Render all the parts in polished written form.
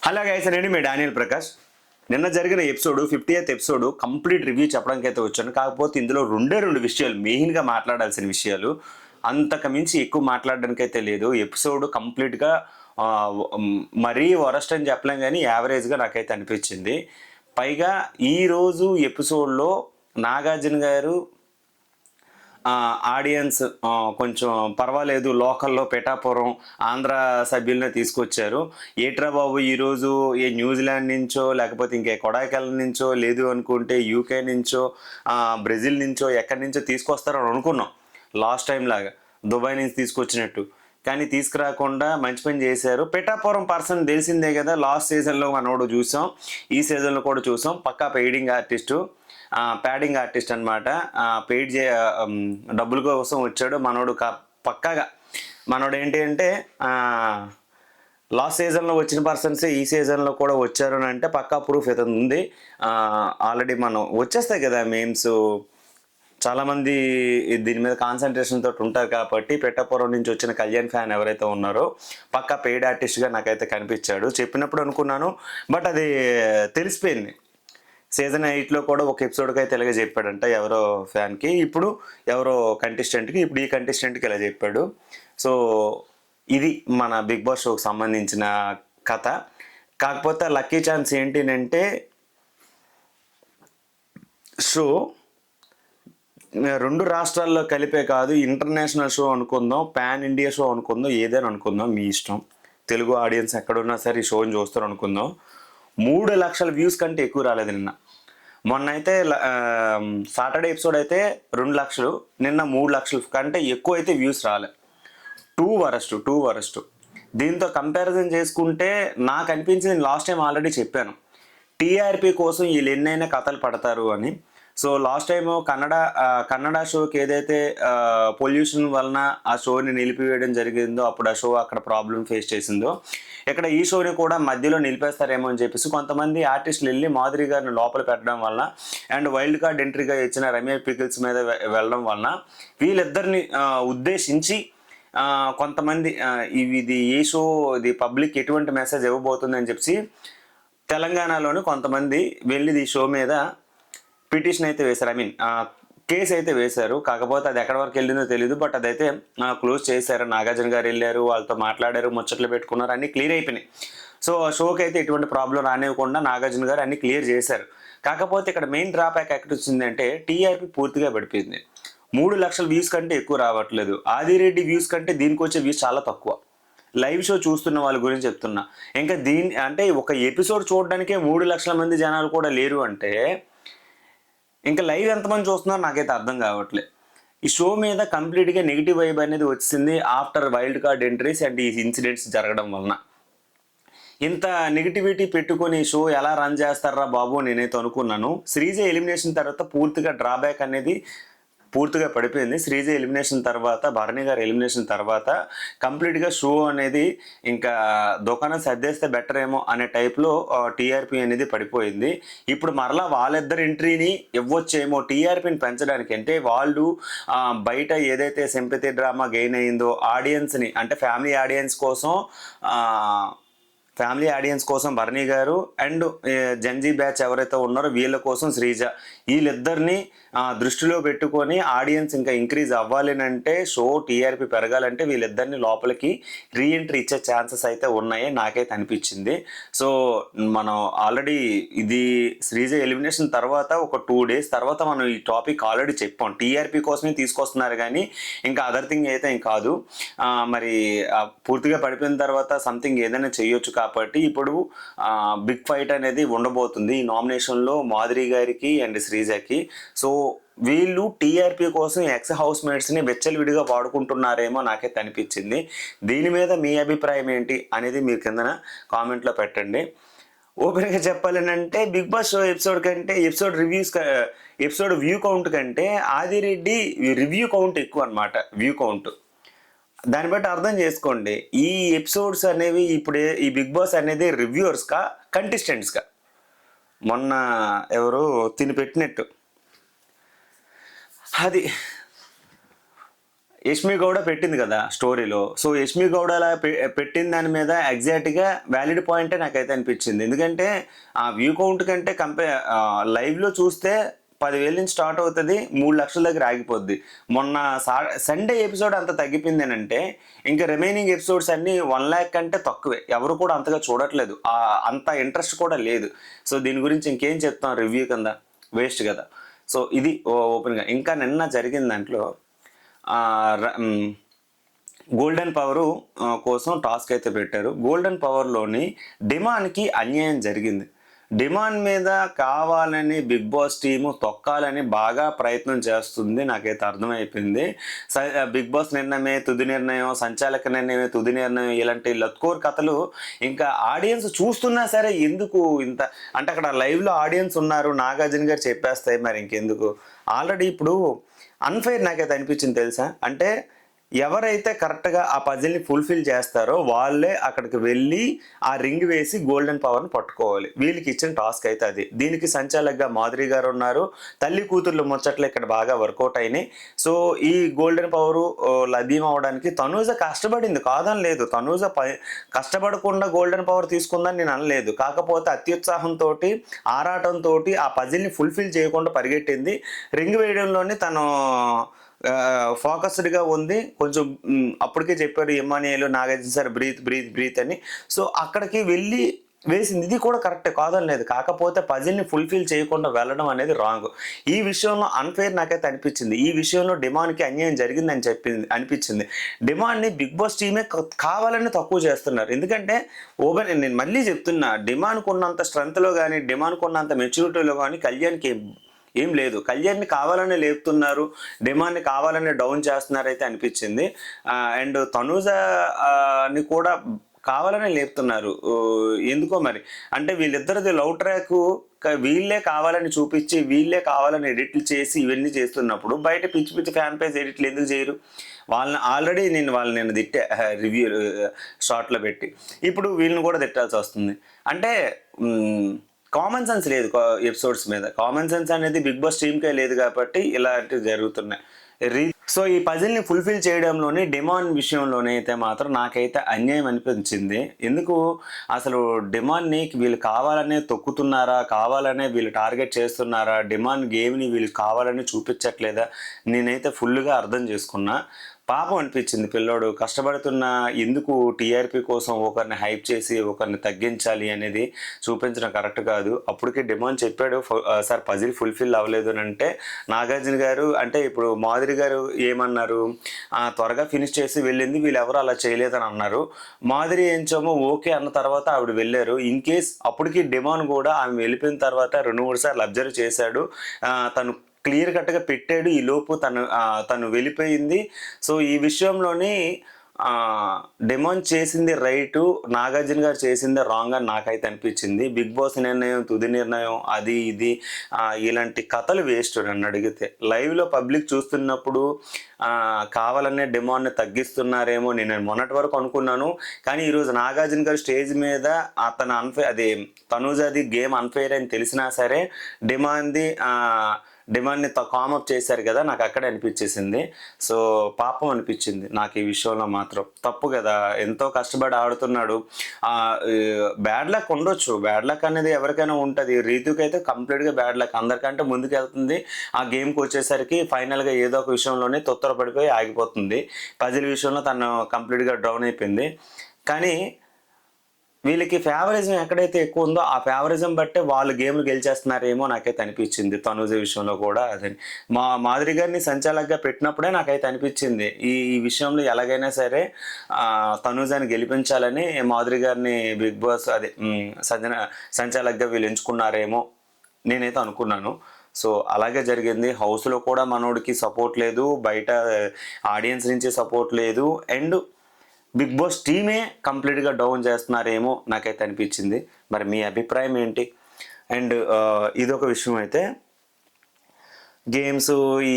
Hello guys, నేను మీ Daniel Prakash. నిన్న జరిగిన episode 50th episode complete review చెప్పడానికి అయితే వచ్చాను. కాకపోతే ఇందులో రెండు విషయాలు మెయిన్గా మాట్లాడాల్సిన విషయాలు, అంతకు మించి ఎక్కువ మాట్లాడడానికి అయితే లేదు. ఎపిసోడ్ కంప్లీట్గా మరీ వరస్ట్ అని చెప్పలేం, కానీ యావరేజ్గా నాకైతే అనిపించింది. పైగా ఈరోజు ఎపిసోడ్లో నాగార్జున గారు ఆడియన్స్ కొంచెం పర్వాలేదు, లోకల్లో పిఠాపురం ఆంధ్ర సభ్యులనే తీసుకొచ్చారు. ఏట్రా బాబు ఈరోజు ఏ న్యూజిలాండ్ నుంచో లేకపోతే ఇంకే కొడాయికెళ్ళ నుంచో లేదు అనుకుంటే యూకే నుంచో బ్రెజిల్ నుంచో ఎక్కడి నుంచో తీసుకొస్తారని అనుకున్నాం, లాస్ట్ టైం లాగా దుబాయ్ నుంచి తీసుకొచ్చినట్టు. కానీ తీసుకురాకుండా మంచి పని చేశారు. పిఠాపురం పర్సన్ తెలిసిందే కదా, లాస్ట్ సీజన్లో మనోడు చూసాం, ఈ సీజన్లో కూడా చూసాం. పక్కా పెయిడింగ్ ఆర్టిస్టు, ప్యాడింగ్ ఆర్టిస్ట్ అనమాట. పెయిడ్ డబ్బుల కోసం వచ్చాడు మనోడు. పక్కాగా మనోడు ఏంటి అంటే లాస్ట్ సీజన్లో వచ్చిన పర్సన్సే ఈ సీజన్లో కూడా వచ్చారు అని అంటే పక్కా ప్రూఫ్ అయితే ఉంది. ఆల్రెడీ మనం వచ్చేస్తాయి కదా మేమ్స్, చాలామంది దీని మీద కాన్సన్ట్రేషన్ తోటి ఉంటారు. కాబట్టి పిఠాపురం నుంచి వచ్చిన కళ్యాణ్ ఫ్యాన్ ఎవరైతే ఉన్నారో పక్కా పెయిడ్ ఆర్టిస్ట్గా నాకైతే కనిపించాడు. చెప్పినప్పుడు అనుకున్నాను, బట్ అది తెలిసిపోయింది. సీజన్ 8లో కూడా ఒక ఎపిసోడ్కి అయితే ఇలాగే చెప్పాడంట ఎవరో ఫ్యాన్కి, ఇప్పుడు ఎవరో కంటెస్టెంట్కి, ఇప్పుడు ఈ కంటెస్టెంట్కి ఇలా చెప్పాడు. సో ఇది మన బిగ్ బాస్ షోకి సంబంధించిన కథ. కాకపోతే లక్కీ ఛాన్స్ ఏంటి అంటే షో 2 రాష్ట్రాల్లో కలిపే కాదు, ఇంటర్నేషనల్ షో అనుకుందాం, పాన్ ఇండియా షో అనుకుందాం, ఏదైనా అనుకుందాం, మీ ఇష్టం. తెలుగు ఆడియన్స్ ఎక్కడున్నా సరే ఈ షోని చూస్తారు అనుకుందాం. 3 లక్షల వ్యూస్ కంటే ఎక్కువ రాలేదు నిన్న. మొన్న అయితే సాటర్డే ఎపిసోడ్ అయితే 2 లక్షలు, నిన్న 3 లక్షల కంటే ఎక్కువ అయితే వ్యూస్ రాలే. Two worst. దీంతో కంపారిజన్ చేసుకుంటే నాకు అనిపించింది, లాస్ట్ టైం ఆల్రెడీ చెప్పాను, టీఆర్పీ కోసం వీళ్ళు ఎన్నైనా కథలు పడతారు అని. సో లాస్ట్ టైము కన్నడ షోకి ఏదైతే పొల్యూషన్ వలన ఆ షోని నిలిపివేయడం జరిగిందో, అప్పుడు ఆ షో అక్కడ ప్రాబ్లం ఫేస్ చేసిందో, ఇక్కడ ఈ షోని కూడా మధ్యలో నిలిపేస్తారేమో అని చెప్పేసి కొంతమంది ఆర్టిస్టులు వెళ్ళి మాధురి గారిని లోపల పెట్టడం వలన అండ్ వైల్డ్ కార్డ్ ఎంట్రీగా ఇచ్చిన రమ్య పికిల్స్ మీద వెళ్ళడం వలన వీళ్ళిద్దరిని ఉద్దేశించి కొంతమంది ఇది ఏ షో, ఇది పబ్లిక్ ఎటువంటి మెసేజ్ ఇవ్వబోతుంది అని చెప్పి తెలంగాణలోని కొంతమంది వెళ్ళి ఈ షో మీద పిటిషన్ అయితే వేశారు, కేసు అయితే వేశారు. కాకపోతే అది ఎక్కడి వరకు వెళ్ళిందో తెలియదు, బట్ అదైతే క్లోజ్ చేశారు. నాగార్జున గారు వెళ్ళారు, వాళ్ళతో మాట్లాడారు, ముచ్చట్లు పెట్టుకున్నారు, అన్నీ క్లియర్ అయిపోయినాయి. సో షోకి అయితే ఎటువంటి ప్రాబ్లం రానివ్వకుండా నాగార్జున గారు అన్ని క్లియర్ చేశారు. కాకపోతే ఇక్కడ మెయిన్ డ్రాబ్యాక్ ఎక్కడ వచ్చిందంటే టీఆర్పీ పూర్తిగా పడిపోయింది. 3 లక్షల వ్యూస్ కంటే ఎక్కువ రావట్లేదు. ఆదిరెడ్డి వ్యూస్ కంటే దీనికి వచ్చే వ్యూస్ చాలా తక్కువ. లైవ్ షో చూస్తున్న వాళ్ళ గురించి చెప్తున్నా. ఇంకా అంటే ఒక ఎపిసోడ్ చూడడానికే 3 లక్షల మంది జనాలు కూడా లేరు అంటే ఇంకా లైవ్ ఎంతమంది చూస్తున్నారో నాకైతే అర్థం కావట్లేదు. ఈ షో మీద కంప్లీట్గా నెగిటివ్ వైబ్ అనేది వచ్చింది after wild card entries and ఈ ఇన్సిడెంట్స్ జరగడం వలన. ఇంత నెగిటివిటీ పెట్టుకొని షో ఎలా రన్ చేస్తారా బాబు నేనైతే అనుకున్నాను. శ్రీజ ఎలిమినేషన్ తర్వాత పూర్తిగా డ్రాబ్యాక్ అనేది పూర్తిగా పడిపోయింది. శ్రీజ ఎలిమినేషన్ తర్వాత, భరణి గారి ఎలిమినేషన్ తర్వాత కంప్లీట్గా షో అనేది ఇంకా దుకాణం సర్దేస్తే బెటర్ ఏమో అనే టైప్లో టీఆర్పీ అనేది పడిపోయింది. ఇప్పుడు మరలా వాళ్ళిద్దరు ఎంట్రీని ఇవ్వచ్చేమో టీఆర్పీని పెంచడానికి. అంటే వాళ్ళు బయట ఏదైతే సింపతి డ్రామా గెయిన్ అయిందో ఆడియన్స్ని, అంటే ఫ్యామిలీ ఆడియన్స్ కోసం భరణి గారు అండ్ జంజీ బ్యాచ్ ఎవరైతే ఉన్నారో వీళ్ళ కోసం శ్రీజ, వీళ్ళిద్దరిని దృష్టిలో పెట్టుకొని ఆడియన్స్ ఇంకా ఇంక్రీజ్ అవ్వాలంటే, షో టీఆర్పీ పెరగాలంటే వీళ్ళిద్దరిని లోపలికి రీఎంట్రీ ఇచ్చే ఛాన్సెస్ అయితే ఉన్నాయి నాకైతే అనిపించింది. సో మనం ఆల్రెడీ ఇది శ్రీజ ఎలిమినేషన్ తర్వాత ఒక 2 days తర్వాత మనం ఈ టాపిక్ ఆల్రెడీ చెప్పాం. టీఆర్పీ కోసమే తీసుకొస్తున్నారు కానీ ఇంకా అదర్ థింగ్ అయితే ఏం కాదు. మరి పూర్తిగా పడిపోయిన తర్వాత సంథింగ్ ఏదైనా చేయొచ్చు. కాబట్టి ఇప్పుడు బిగ్ ఫైట్ అనేది ఉండబోతుంది ఈ నామినేషన్లో మాధురి గారికి అండ్ శ్రీజకి. సో వీళ్ళు టీఆర్పీ కోసం ఎక్స్ హౌస్ మేట్స్ని విడిగా వాడుకుంటున్నారేమో నాకైతే అనిపించింది. దీని మీద మీ అభిప్రాయం ఏంటి అనేది మీరు కిందన కామెంట్లో పెట్టండి. ఓపెన్గా చెప్పాలంటే బిగ్ బాస్ షో ఎపిసోడ్ కంటే ఎపిసోడ్ వ్యూ కౌంట్ కంటే ఆదిరెడ్డి రివ్యూ కౌంట్ ఎక్కువ అనమాట. వ్యూ కౌంట్ దాన్ని బట్టి అర్థం చేసుకోండి. ఈ ఎపిసోడ్స్ అనేవి ఇప్పుడు ఈ బిగ్ బాస్ అనేది రివ్యూవర్స్గా కంటెస్టెంట్స్గా మొన్న ఎవరు తిని పెట్టినట్టు అది యష్మి గౌడ పెట్టింది కదా స్టోరీలో. సో యష్మి గౌడ అలా పెట్టిన దాని మీద ఎగ్జాక్ట్గా వ్యాలిడ్ పాయింటే నాకైతే అనిపించింది. ఎందుకంటే ఆ వ్యూ కౌంట్ కంటే లైవ్లో చూస్తే 10,000 నుంచి స్టార్ట్ అవుతుంది, 3 లక్షల దగ్గర ఆగిపోద్ది. మొన్న సండే ఎపిసోడ్ అంత తగ్గిపోయిందేనంటే ఇంకా రిమైనింగ్ ఎపిసోడ్స్ అన్నీ 1 lakh కంటే తక్కువే. ఎవరు కూడా అంతగా చూడట్లేదు, అంత ఇంట్రెస్ట్ కూడా లేదు. సో దీని గురించి ఇంకేం చెప్తాం రివ్యూ కింద, వేస్ట్ కదా. సో ఇది ఓపెన్గా. ఇంకా నిన్న జరిగిన దాంట్లో గోల్డెన్ పవరు కోసం టాస్క్ అయితే పెట్టారు. గోల్డెన్ పవర్లోని డిమాండ్కి అన్యాయం జరిగింది. డిమాండ్ మీద కావాలని బిగ్ బాస్ టీము తొక్కాలని బాగా ప్రయత్నం చేస్తుంది, నాకైతే అర్థమైపోయింది. బిగ్ బాస్ నిర్ణయమే తుది నిర్ణయం, సంచాలక నిర్ణయమే తుది నిర్ణయం, ఇలాంటి లత్కోర్ కథలు ఇంకా ఆడియన్స్ చూస్తున్నా సరే ఎందుకు ఇంత అంటే అక్కడ లైవ్లో ఆడియన్స్ ఉన్నారు, నాగార్జున గారు చెప్పేస్తాయి, మరి ఇంకెందుకు. ఆల్రెడీ ఇప్పుడు అన్ఫెయిర్ నాకైతే అనిపించింది తెలుసా. అంటే ఎవరైతే కరెక్ట్గా ఆ పజిల్ని ఫుల్ఫిల్ చేస్తారో వాళ్ళే అక్కడికి వెళ్ళి ఆ రింగ్ వేసి గోల్డెన్ పవర్ని పట్టుకోవాలి. వీళ్ళకి ఇచ్చిన టాస్క్ అయితే అది. దీనికి సంచాలకుగా మాధురి గారు ఉన్నారు. తల్లి కూతుర్లు ముచ్చట్లు ఇక్కడ బాగా వర్కౌట్ అయినాయి. సో ఈ గోల్డెన్ పవరు లభ్యం అవడానికి తనూజ కష్టపడింది, కాదని లేదు. తనూజ కష్టపడకుండా గోల్డెన్ పవర్ తీసుకుందని నేను అనలేదు. కాకపోతే అత్యుత్సాహంతో, ఆరాటంతో ఆ పజిల్ని ఫుల్ఫిల్ చేయకుండా పరిగెట్టింది. రింగ్ వేయడంలోనే తను ఫోకస్డ్గా ఉంది. కొంచెం అప్పటికే చెప్పారు ఇమ్మానియేలు, నాగార్జున సార్ బ్రీత్ అని. సో అక్కడికి వెళ్ళి వేసింది. ఇది కూడా కరెక్టే, కాదని లేదు. కాకపోతే పజిల్ని ఫుల్ఫిల్ చేయకుండా వెళ్ళడం అనేది రాంగ్. ఈ విషయంలో అన్ఫెయిర్ నాకైతే అనిపించింది. ఈ విషయంలో డిమాండ్కి అన్యాయం జరిగిందని అనిపించింది. డిమాండ్ని బిగ్ బాస్ టీమే కావాలని తక్కువ చేస్తున్నారు. ఎందుకంటే నేను మళ్ళీ చెప్తున్నా, డిమాండ్కి ఉన్నంత స్ట్రెంత్లో కానీ, డిమాండ్కి ఉన్నంత మెచ్యూరిటీలో కానీ కళ్యాణ్కి ఏం లేదు. కళ్యాణ్ని కావాలని లేపుతున్నారు, డిమాండ్ని కావాలని డౌన్ చేస్తున్నారు అయితే అనిపించింది. అండ్ తనూజని కూడా కావాలని లేపుతున్నారు. ఎందుకో మరి. అంటే వీళ్ళిద్దరిది లవ్ ట్రాక్ వీళ్ళే కావాలని చూపించి, వీళ్ళే కావాలని ఎడిట్లు చేసి ఇవన్నీ చేస్తున్నప్పుడు బయట పిచ్చి పిచ్చి ఫ్యాన్ పేజ్ ఎడిట్లు ఎందుకు చేయరు? వాళ్ళని ఆల్రెడీ నేను తిట్టే రివ్యూ షార్ట్లో పెట్టి, ఇప్పుడు వీళ్ళని కూడా తిట్టాల్సి వస్తుంది. అంటే కామన్ సెన్స్ లేదు ఎపిసోడ్స్ మీద. కామన్ సెన్స్ అనేది బిగ్ బాస్ టీమ్కే లేదు కాబట్టి ఇలాంటివి జరుగుతున్నాయి. సో ఈ పజిల్ని ఫుల్ఫిల్ చేయడంలోనే డిమాండ్ విషయంలోనే అయితే మాత్రం నాకైతే అన్యాయం అనిపించింది. ఎందుకు అసలు డిమాండ్ని వీళ్ళు కావాలనే తొక్కుతున్నారా, కావాలనే వీళ్ళు టార్గెట్ చేస్తున్నారా, డిమాండ్ గేమ్ని వీళ్ళు కావాలని చూపించట్లేదా, నేనైతే ఫుల్గా అర్థం చేసుకున్నా. పాపం అనిపించింది. పిల్లోడు కష్టపడుతున్న ఎందుకు టీఆర్పీ కోసం ఒకరిని హైప్ చేసి ఒకరిని తగ్గించాలి అనేది చూపించడం కరెక్ట్ కాదు. అప్పటికే డిమాండ్ చెప్పాడు, సార్ పజిల్ ఫుల్ఫిల్ అవ్వలేదు అని. అంటే నాగార్జున గారు అంటే ఇప్పుడు మాధురి గారు ఏమన్నారు, త్వరగా ఫినిష్ చేసి వెళ్ళింది, వీళ్ళు ఎవరు అలా చేయలేదని అన్నారు. మాధురి ఏంచోమో ఓకే అన్న తర్వాత ఆవిడ వెళ్ళారు. ఇన్ కేస్ అప్పటికి డిమాండ్ కూడా ఆమె వెళ్ళిపోయిన తర్వాత 2-3 సార్లు అబ్జర్వ్ చేశాడు. తను క్లియర్ కట్గా పెట్టాడు. ఈ లోపు తను వెళ్ళిపోయింది. సో ఈ విషయంలోని డిమాండ్ చేసింది రైటు, నాగార్జున గారు చేసింది రాంగ్ అని నాకైతే అనిపించింది. బిగ్ బాస్ నిర్ణయం తుది నిర్ణయం అది ఇది ఇలాంటి కథలు వేస్ట్ నన్ను అడిగితే. లైవ్లో పబ్లిక్ చూస్తున్నప్పుడు కావాలనే డిమాండ్ని తగ్గిస్తున్నారేమో నేను మొన్నటి వరకు అనుకున్నాను. కానీ ఈరోజు నాగార్జున గారు స్టేజ్ మీద అతను అది తనూజది గేమ్ అన్ఫెయిర్ అని తెలిసినా సరే డిమాండ్ని కామప్ చేశారు కదా, నాకు అక్కడే అనిపించేసింది. సో పాపం అనిపించింది నాకు ఈ విషయంలో మాత్రం. తప్పు కదా, ఎంతో కష్టపడి ఆడుతున్నాడు. బ్యాడ్ లక్ ఉండొచ్చు, బ్యాడ్ లక్ అనేది ఎవరికైనా ఉంటుంది. రీతుకి అయితే కంప్లీట్గా బ్యాడ్ లక్, అందరికంటే ముందుకు వెళ్తుంది. ఆ గేమ్కి వచ్చేసరికి ఫైనల్గా ఏదో ఒక విషయంలోనే తొత్తరపడిపోయి ఆగిపోతుంది. పజిల్ విషయంలో తను కంప్లీట్గా డౌన్ అయిపోయింది. కానీ వీళ్ళకి ఫేవరిజం ఎక్కడైతే ఎక్కువ ఉందో ఆ ఫేవరిజం బట్టే వాళ్ళు గేమ్లు గెలిచేస్తున్నారేమో నాకైతే అనిపించింది. తనూజ విషయంలో కూడా అదే మాధురి గారిని సంచాలకుగా పెట్టినప్పుడే నాకైతే అనిపించింది ఈ విషయంలో ఎలాగైనా సరే తనూజని గెలిపించాలని మాధురి గారిని బిగ్ బాస్ సంచాలకుగా వీళ్ళు ఎంచుకున్నారేమో నేనైతే అనుకున్నాను. సో అలాగే జరిగింది. హౌస్లో కూడా మనోడికి సపోర్ట్ లేదు, బయట ఆడియన్స్ నుంచి సపోర్ట్ లేదు, అండ్ బిగ్ బాస్ టీమే కంప్లీట్గా డౌన్ చేస్తున్నారేమో నాకైతే అనిపించింది. మరి మీ అభిప్రాయం ఏంటి? అండ్ ఇదొక విషయం అయితే, గేమ్స్ ఈ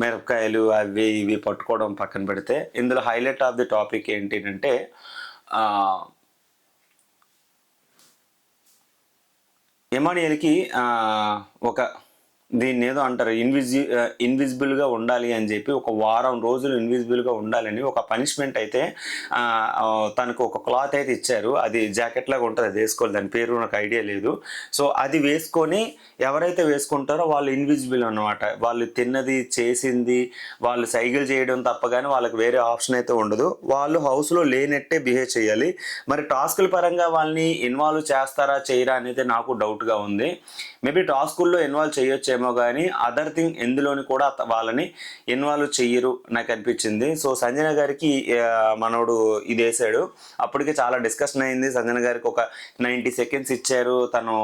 మిరపకాయలు అవి ఇవి పట్టుకోవడం పక్కన పెడితే, ఇందులో హైలైట్ ఆఫ్ ది టాపిక్ ఏంటి అంటే ఎమానియల్కి ఒక దీన్ని ఏదో అంటారు ఇన్విజిబుల్గా ఉండాలి అని చెప్పి, ఒక వారం రోజులు ఇన్విజిబుల్గా ఉండాలని ఒక పనిష్మెంట్ అయితే తనకు ఒక క్లాత్ అయితే ఇచ్చారు. అది జాకెట్ లాగా ఉంటుంది, అది వేసుకోవాలి, దాని పేరు నాకు ఐడియా లేదు. సో అది వేసుకొని ఎవరైతే వేసుకుంటారో వాళ్ళు ఇన్విజిబుల్ అనమాట. వాళ్ళు తిన్నది చేసింది వాళ్ళు సైకిల్ చేయడం తప్ప కానీ వాళ్ళకి వేరే ఆప్షన్ అయితే ఉండదు. వాళ్ళు హౌస్లో లేనట్టే బిహేవ్ చేయాలి. మరి టాస్కుల పరంగా వాళ్ళని ఇన్వాల్వ్ చేస్తారా చేయరా అనేది నాకు డౌట్గా ఉంది. మేబీ టాస్కుల్లో ఇన్వాల్వ్ చేయొచ్చేమో కానీ అదర్ థింగ్ ఎందులోని కూడా వాళ్ళని ఇన్వాల్వ్ చెయ్యరు నాకు అనిపించింది. సో సంజన గారికి మనోడు ఇది వేసాడు, అప్పటికే చాలా డిస్కషన్ అయింది. సంజన గారికి ఒక 90 seconds ఇచ్చారు, తను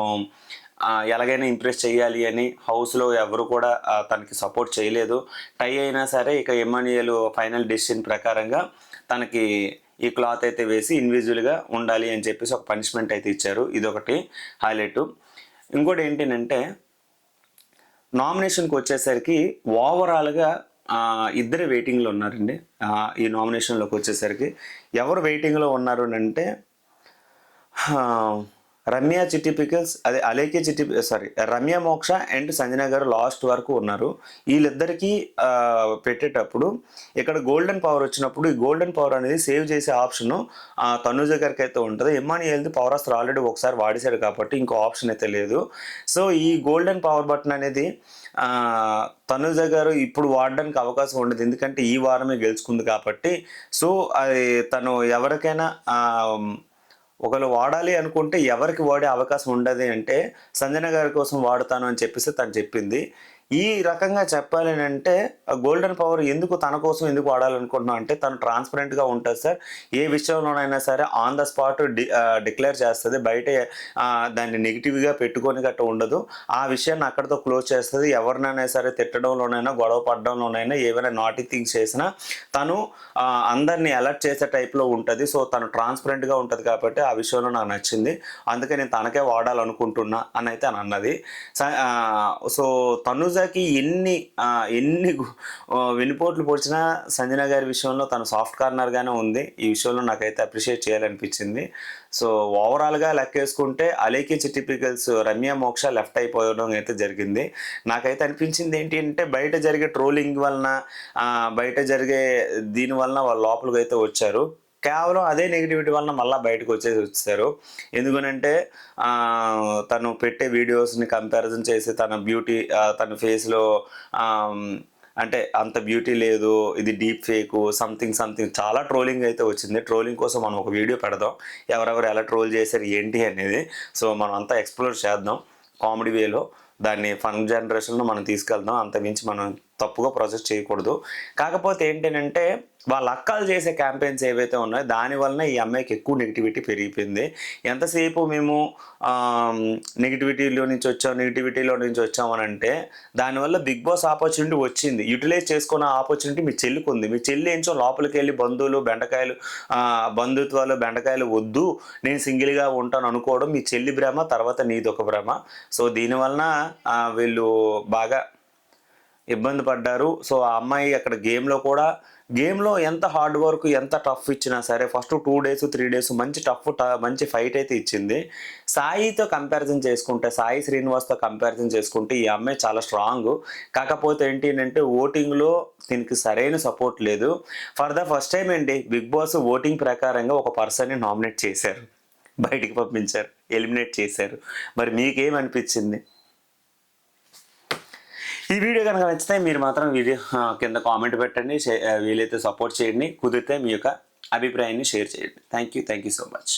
ఎలాగైనా ఇంప్రెస్ చేయాలి అని. హౌస్లో ఎవరు కూడా తనకి సపోర్ట్ చేయలేదు. టై అయినా సరే ఇక ఎమ్మాన్యుయల్ ఫైనల్ డెసిషన్ ప్రకారంగా తనకి ఈ క్లాత్ అయితే వేసి ఇన్విజిబుల్గా ఉండాలి అని చెప్పేసి ఒక పనిష్మెంట్ అయితే ఇచ్చారు. ఇదొకటి హైలైట్. ఇంకోటి ఏంటంటే నామినేషన్కి వచ్చేసరికి ఓవరాల్గా ఇద్దరు వెయిటింగ్లో ఉన్నారండి. ఈ నామినేషన్లోకి వచ్చేసరికి ఎవరు వెయిటింగ్లో ఉన్నారు అంటే రమ్య చిట్టి పికల్స్, అదే అలేఖ్య రమ్య మోక్ష అండ్ సంజన గారు లాస్ట్ వరకు ఉన్నారు. వీళ్ళిద్దరికీ పెట్టేటప్పుడు ఇక్కడ గోల్డెన్ పవర్ వచ్చినప్పుడు ఈ గోల్డెన్ పవర్ అనేది సేవ్ చేసే ఆప్షన్ తనుజ గారికి అయితే ఉంటుంది. ఎమ్మాన్యుయల్ది పవర్ అస్త్రం ఆల్రెడీ ఒకసారి వాడేశాడు కాబట్టి ఇంకో ఆప్షన్ అయితే లేదు. సో ఈ గోల్డెన్ పవర్ బటన్ అనేది తనుజ గారు ఇప్పుడు వాడడానికి అవకాశం ఉండదు, ఎందుకంటే ఈ వారమే గెలుచుకుంది కాబట్టి. సో అది తను ఎవరికైనా ఒకవేళ వాడాలి అనుకుంటే ఎవరికి వాడే అవకాశం ఉండదు అంటే సంజన గారి కోసం వాడుతాను అని చెప్పేసి తను చెప్పింది. ఈ రకంగా చెప్పాలి అంటే గోల్డెన్ పవర్ ఎందుకు తన కోసం ఎందుకు వాడాలనుకుంటున్నాం అంటే తను ట్రాన్స్పరెంట్గా ఉంటుంది సార్. ఏ విషయంలోనైనా సరే ఆన్ ద స్పాట్ డిక్లేర్ చేస్తుంది, బయట దాన్ని నెగిటివ్గా పెట్టుకొని గట్ట ఉండదు. ఆ విషయాన్ని అక్కడితో క్లోజ్ చేస్తుంది. ఎవరినైనా సరే తిట్టడంలోనైనా గొడవ పడడంలోనైనా ఏవైనా నాటి థింగ్స్ చేసినా తను అందరినీ అలర్ట్ చేసే టైప్లో ఉంటుంది. సో తను ట్రాన్స్పరెంట్గా ఉంటుంది కాబట్టి ఆ విషయంలో నాకు నచ్చింది. అందుకే నేను తనకే వాడాలనుకుంటున్నా అని అయితే అని అన్నది. సో తనుజ ఎన్ని వెనుపోట్లు పొడిచినా సంజన గారి విషయంలో తను సాఫ్ట్ కార్నర్గానే ఉంది. ఈ విషయంలో నాకైతే అప్రిషియేట్ చేయాలనిపించింది. సో ఓవరాల్గా లెక్కేసుకుంటే అలేఖ్య చిట్టి పికల్స్ రమ్య మోక్ష లెఫ్ట్ అయిపోవడం అయితే జరిగింది. నాకైతే అనిపించింది ఏంటి అంటే బయట జరిగే ట్రోలింగ్ వలన బయట జరిగే దీని వలన వాళ్ళు లోపలికి అయితే వచ్చారు. కేవలం అదే నెగిటివిటీ వలన మళ్ళీ బయటకు వచ్చేసారు. ఎందుకనంటే తను పెట్టే వీడియోస్ని కంపారిజన్ చేసి తన బ్యూటీ తన ఫేస్లో అంటే అంత బ్యూటీ లేదు, ఇది డీప్ ఫేకు సంథింగ్ చాలా ట్రోలింగ్ అయితే వచ్చింది. ట్రోలింగ్ కోసం మనం ఒక వీడియో పెడదాం, ఎవరెవరు ఎలా ట్రోల్ చేశారు ఏంటి అనేది. సో మనం అంతా ఎక్స్ప్లోర్ చేద్దాం కామెడీ వేలో, దాన్ని ఫన్ జనరేషన్లో మనం తీసుకెళ్దాం. అంతమించి మనం తప్పుగా ప్రాసెస్ చేయకూడదు. కాకపోతే ఏంటంటే వాళ్ళ అక్కలు చేసే క్యాంపెయిన్స్ ఏవైతే ఉన్నాయో దానివల్ల ఈ అమ్మాయికి ఎక్కువ నెగిటివిటీ పెరిగిపోయింది. ఎంతసేపు మేము నెగిటివిటీలో నుంచి వచ్చామని అంటే దానివల్ల బిగ్ బాస్ ఆపర్చునిటీ వచ్చింది, యూటిలైజ్ చేసుకున్న ఆపర్చునిటీ మీ చెల్లికి ఉంది. మీ చెల్లి ఏంచో లోపలికి వెళ్ళి బంధుత్వాలు బెండకాయలు వద్దు, నేను సింగిల్గా ఉంటాను అనుకోవడం మీ చెల్లి భ్రమ, తర్వాత నీది ఒక భ్రమ. సో దీనివలన వీళ్ళు బాగా ఇబ్బంది పడ్డారు. సో ఆ అమ్మాయి అక్కడ గేమ్లో ఎంత హార్డ్ వర్క్ ఎంత టఫ్ ఇచ్చినా సరే ఫస్ట్ 2 days 3 days మంచి ఫైట్ అయితే ఇచ్చింది. సాయితో కంపారిజన్ చేసుకుంటే, సాయి శ్రీనివాస్తో కంపారిజన్ చేసుకుంటే ఈ అమ్మాయి చాలా స్ట్రాంగ్. కాకపోతే ఏంటి అంటే ఓటింగ్లో దీనికి సరైన సపోర్ట్ లేదు. ఫర్ ద ఫస్ట్ టైం అండి బిగ్ బాస్ ఓటింగ్ ప్రకారంగా ఒక పర్సన్ని నామినేట్ చేశారు, బయటికి పంపించారు, ఎలిమినేట్ చేశారు. మరి మీకేమనిపించింది? ఈ వీడియో కనుక నచ్చితే మీరు మాత్రం వీడియో కింద కామెంట్ పెట్టండి, వీలైతే సపోర్ట్ చేయండి, కుదిరితే మీ యొక్క అభిప్రాయాన్ని షేర్ చేయండి. Thank you so much.